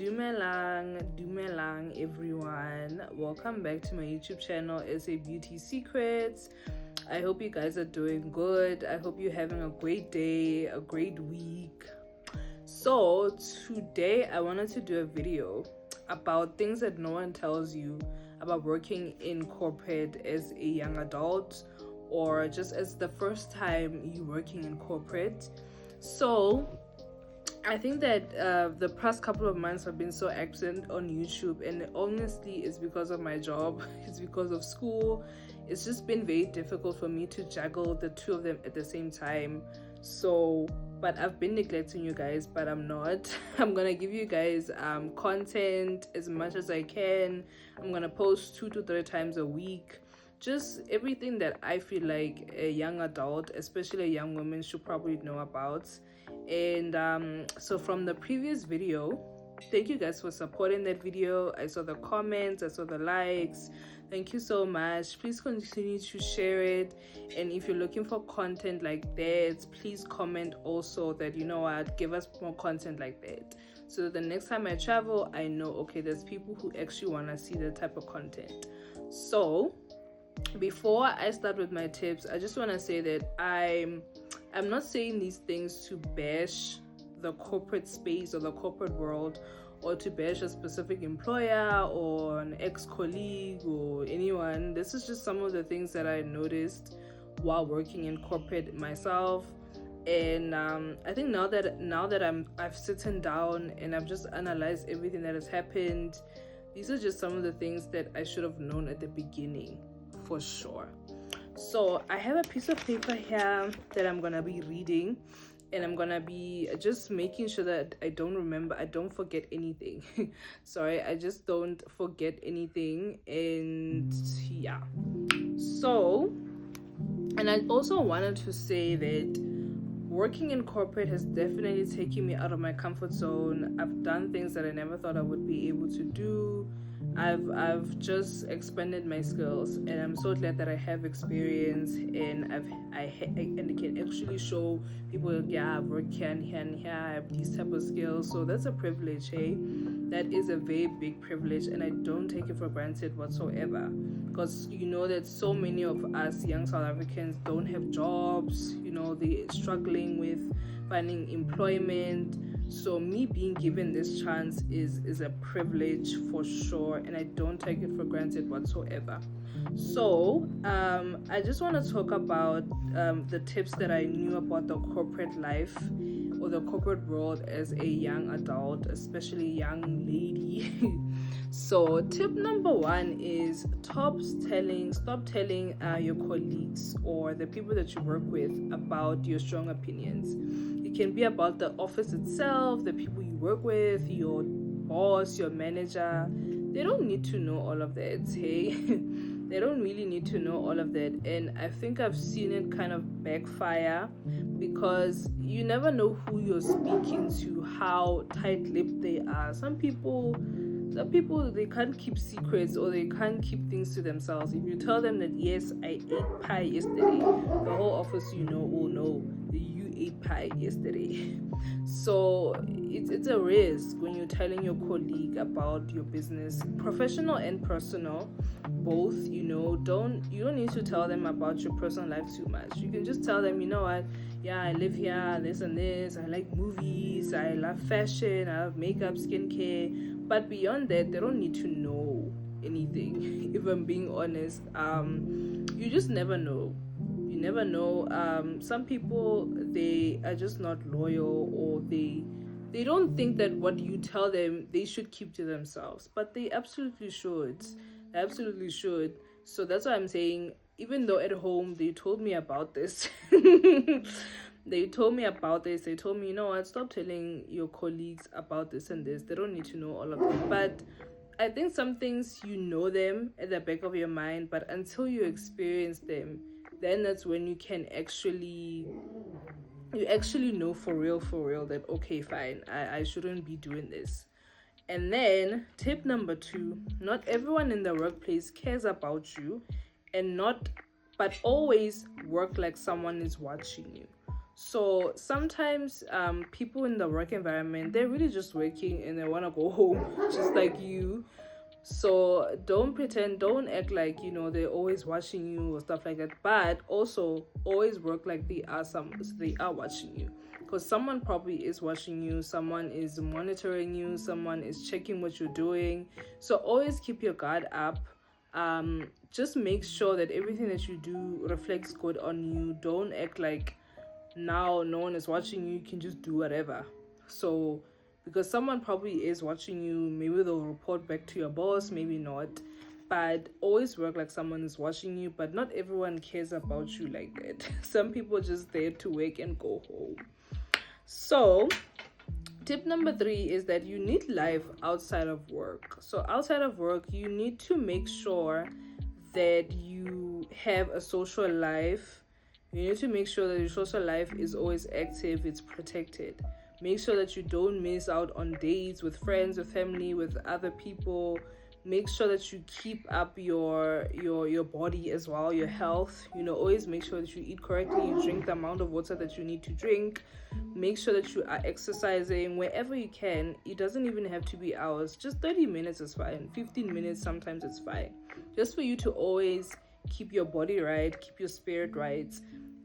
Dumelang everyone. Welcome back to my YouTube channel, SA Beauty Secrets. I hope you guys are doing good. I hope you're having a great day, a great week. So today I wanted to do a video about things that no one tells you about working in corporate as a young adult, or just as the first time you working in corporate. So I think that the past couple of months have been so absent on YouTube, and honestly it's because of my job. It's because of school. It's just been very difficult for me to juggle the two of them at the same time. So but I've been neglecting you guys, but I'm not. I'm gonna give you guys content as much as I can. I'm gonna post 2 to 3 times a week, just everything that I feel like a young adult, especially a young woman, should probably know about. And so from the previous video, thank you guys for supporting that video. I saw the comments, I saw the likes. Thank you so much. Please continue to share it, and if you're looking for content like that, please comment also that, you know what, give us more content like that, so that the next time I travel, I know, okay, there's people who actually want to see that type of content. So before I start with my tips, I just want to say that I'm not saying these things to bash the corporate space or the corporate world, or to bash a specific employer or an ex-colleague or anyone. This is just some of the things that I noticed while working in corporate myself. And I think now that I've sitting down and I've just analyzed everything that has happened, these are just some of the things that I should have known at the beginning, for sure. So I have a piece of paper here that I'm gonna be reading, and I'm gonna be just making sure that I don't forget anything. Sorry, I just don't forget anything. And yeah, so, and I also wanted to say that working in corporate has definitely taken me out of my comfort zone. I've done things that I never thought I would be able to do. I've just expanded my skills, and I'm so glad that I have experience, and I can actually show people, yeah, I've worked here and here and here, I have these type of skills. So that's a privilege, hey? That is a very big privilege, and I don't take it for granted whatsoever, because you know that so many of us young South Africans don't have jobs. You know, they're struggling with finding employment. So me being given this chance is a privilege for sure, and I don't take it for granted whatsoever. So I just want to talk about the tips that I knew about the corporate life or the corporate world as a young adult, especially young lady. So tip number 1 is stop telling your colleagues or the people that you work with about your strong opinions. It can be about the office itself, the people you work with, your boss, your manager. They don't need to know all of that, hey? They don't really need to know all of that. And I think I've seen it kind of backfire, because you never know who you're speaking to, how tight-lipped they are. Some people, they can't keep secrets, or they can't keep things to themselves. If you tell them that, yes, I ate pie yesterday, the whole office, oh no, you ate pie yesterday. So it's a risk when you're telling your colleague about your business, professional and personal, both. You don't need to tell them about your personal life too much. You can just tell them, you know what, yeah, I live here, this and this, I like movies, I love fashion, I love makeup, skincare. But beyond that, they don't need to know anything. If I'm being honest, you just never know. You never know. Some people, they are just not loyal, or they don't think that what you tell them they should keep to themselves, but they absolutely should. So that's why I'm saying, even though at home they told me about this, they told me, you know what, stop telling your colleagues about this and this. They don't need to know all of it. But I think some things, you know them at the back of your mind, but until you experience them, then that's when you can actually know for real that, okay, fine, I shouldn't be doing this. And then tip number 2, not everyone in the workplace cares about you, but always work like someone is watching you. So sometimes people in the work environment, they're really just working and they want to go home just like you. So don't pretend, don't act like they're always watching you or stuff like that. But also always work like they are watching you, because someone probably is watching you, someone is monitoring you, someone is checking what you're doing. So always keep your guard up. Just make sure that everything that you do reflects good on you. Don't act like now no one is watching you, you can just do whatever. So because someone probably is watching you, maybe they'll report back to your boss, maybe not. But always work like someone is watching you. But not everyone cares about you like that. Some people just there to work and go home. So tip number 3 is that you need life outside of work. So outside of work, you need to make sure that you have a social life. You need to make sure that your social life is always active, it's protected. Make sure that you don't miss out on dates with friends, with family, with other people. Make sure that you keep up your body as well, your health. Always make sure that you eat correctly, you drink the amount of water that you need to drink. Make sure that you are exercising wherever you can. It doesn't even have to be hours, just 30 minutes is fine, 15 minutes sometimes it's fine, just for you to always keep your body right, keep your spirit right.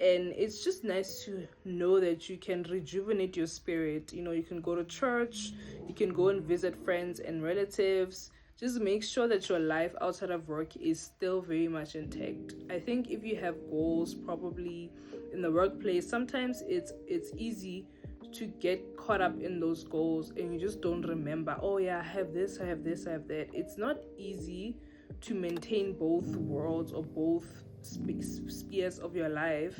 And it's just nice to know that you can rejuvenate your spirit. You can go to church, you can go and visit friends and relatives. Just make sure that your life outside of work is still very much intact. I think if you have goals probably in the workplace, sometimes it's easy to get caught up in those goals and you just don't remember, oh yeah, I have this, I have this, I have that. It's not easy to maintain both worlds or both spheres of your life.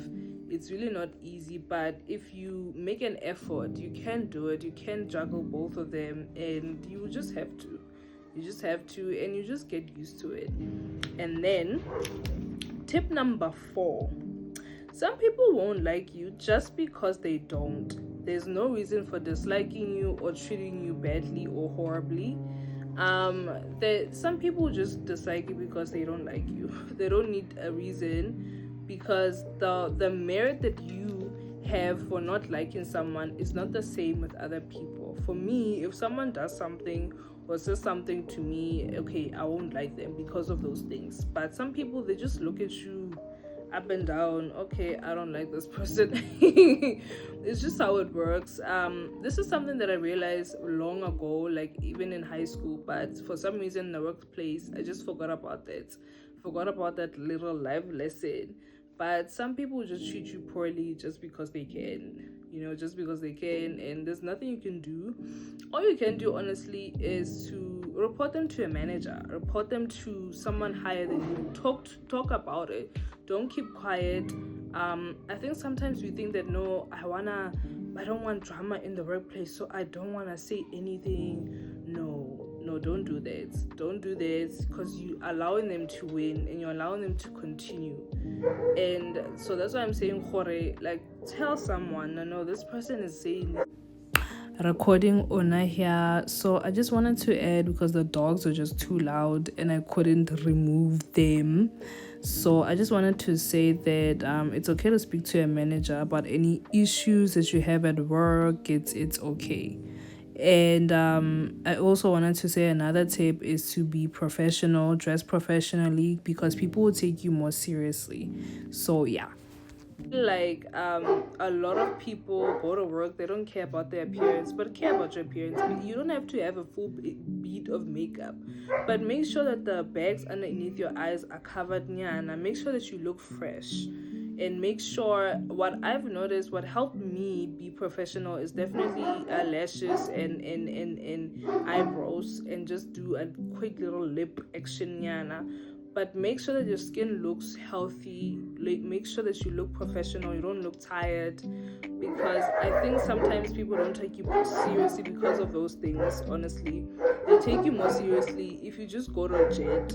It's really not easy, but if you make an effort, you can do it. You can juggle both of them, and you just have to and you just get used to it. And then tip number 4, some people won't like you just because they don't. There's no reason for disliking you or treating you badly or horribly. Some people just dislike you because they don't like you. They don't need a reason, because the merit that you have for not liking someone is not the same with other people. For me, if someone does something or says something to me, okay, I won't like them because of those things. But some people, they just look at you up and down, okay, I don't like this person. It's just how it works. This is something that I realized long ago, like even in high school, but for some reason in the workplace I just forgot about that little life lesson. But some people just treat you poorly just because they can, and there's nothing you can do. All you can do, honestly, is to report them to a manager, report them to someone higher than you. Talk about it. Don't keep quiet. I think sometimes we think that, no, I don't want drama in the workplace, so I don't want to say anything. No, don't do that, because you're allowing them to win and you're allowing them to continue. And so that's why I'm saying, Jorge, like, tell someone, no, this person is saying this. Recording Ona here. So I just wanted to add, because the dogs are just too loud and I couldn't remove them. So I just wanted to say that it's okay to speak to a manager about any issues that you have at work. It's okay. And I also wanted to say another tip is to be professional, dress professionally, because people will take you more seriously. So yeah. Like a lot of people go to work, they don't care about their appearance, but care about your appearance. You don't have to have a full bead of makeup, but make sure that the bags underneath your eyes are covered, and make sure that you look fresh. And make sure, what I've noticed, what helped me be professional is definitely lashes and eyebrows, and just do a quick little lip action, but make sure that your skin looks healthy. Make sure that you look professional, you don't look tired, because I think sometimes people don't take you seriously because of those things. Honestly, they take you more seriously if you just go to a jet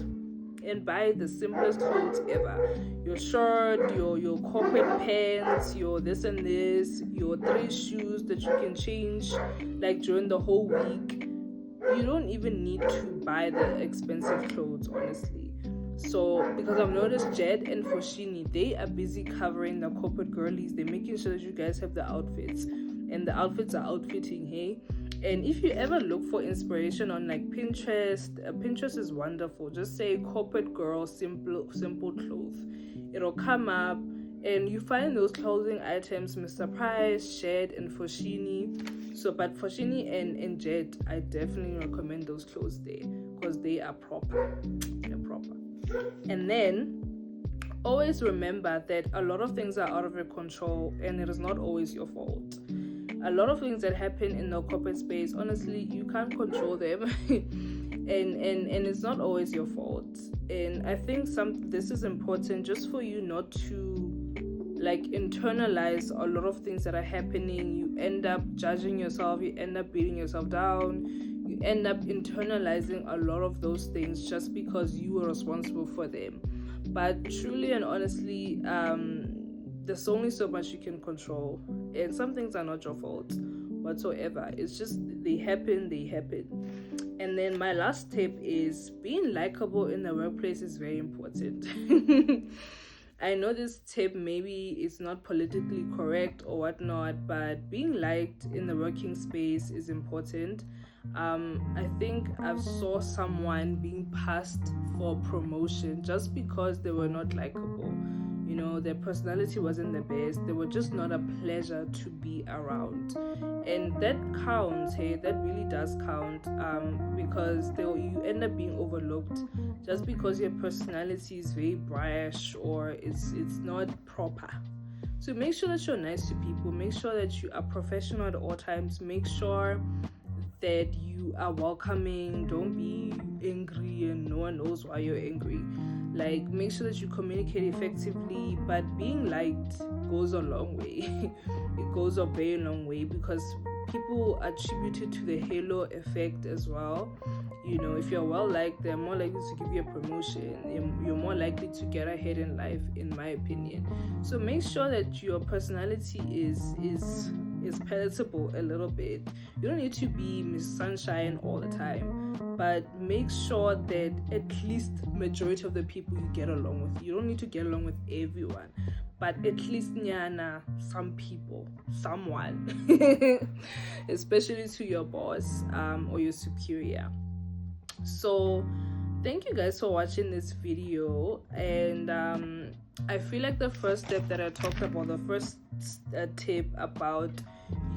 and buy the simplest clothes ever. Your shirt, your corporate pants, your this and this, your 3 shoes that you can change like during the whole week. You don't even need to buy the expensive clothes, honestly. So because I've noticed Jed and Foshini, they are busy covering the corporate girlies. They're making sure that you guys have the outfits, and the outfits are outfitting, hey. And if you ever look for inspiration on like Pinterest, Pinterest is wonderful. Just say corporate girl simple clothes, it'll come up, and you find those clothing items, Mr. Price, Shed, and Foshini. So but Foshini and Jet, I definitely recommend those clothes there because they are proper. They're proper. And then always remember that a lot of things are out of your control and it is not always your fault. A lot of things that happen in the corporate space, honestly, you can't control them. and it's not always your fault. And I think this is important just for you not to like internalize a lot of things that are happening. You end up judging yourself, you end up beating yourself down, you end up internalizing a lot of those things just because you were responsible for them. But truly and honestly, there's only so much you can control, and some things are not your fault whatsoever. It's just they happen. And then my last tip is being likable in the workplace is very important. I know this tip maybe it's not politically correct or whatnot, but being liked in the working space is important. I think I've saw someone being passed for promotion just because they were not likable. You know, their personality wasn't the best. They were just not a pleasure to be around. And that counts, hey, that really does count, because you end up being overlooked just because your personality is very brash or it's not proper. So make sure that you're nice to people. Make sure that you are professional at all times. Make sure that you are welcoming. Don't be angry and no one knows why you're angry. Like, make sure that you communicate effectively, but being liked goes a long way. It goes a very long way because people attribute it to the halo effect as well. You know, if you're well liked, they're more likely to give you a promotion. You're more likely to get ahead in life, in my opinion. So make sure that your personality is palatable a little bit. You don't need to be Miss Sunshine all the time, but make sure that at least majority of the people you get along with. You don't need to get along with everyone, but at least nyana, some people, someone, especially to your boss or your superior. So thank you guys for watching this video, and I feel like the first step that I talked about, the first tip about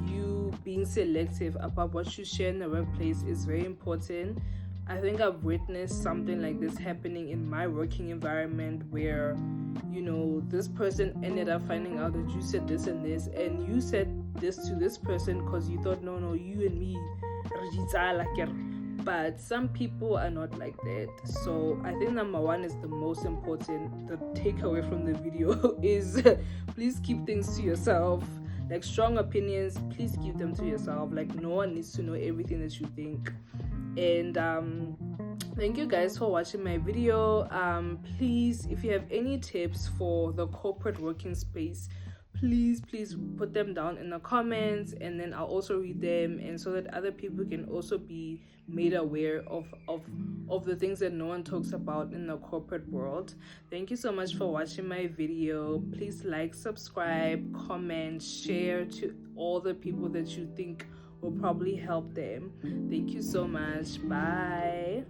you being selective about what you share in the workplace is very important. I think I've witnessed something like this happening in my working environment where, you know, this person ended up finding out that you said this and this, and you said this to this person because you thought, no, you and me, but some people are not like that. So I think number one is the most important. The takeaway from the video is please keep things to yourself. Like strong opinions, please keep them to yourself. Like no one needs to know everything that you think. And thank you guys for watching my video. Please, if you have any tips for the corporate working space, please put them down in the comments, and then I'll also read them, and so that other people can also be made aware of the things that no one talks about in the corporate world. Thank you so much for watching my video. Please like, subscribe, comment, share to all the people that you think will probably help them. Thank you so much. Bye.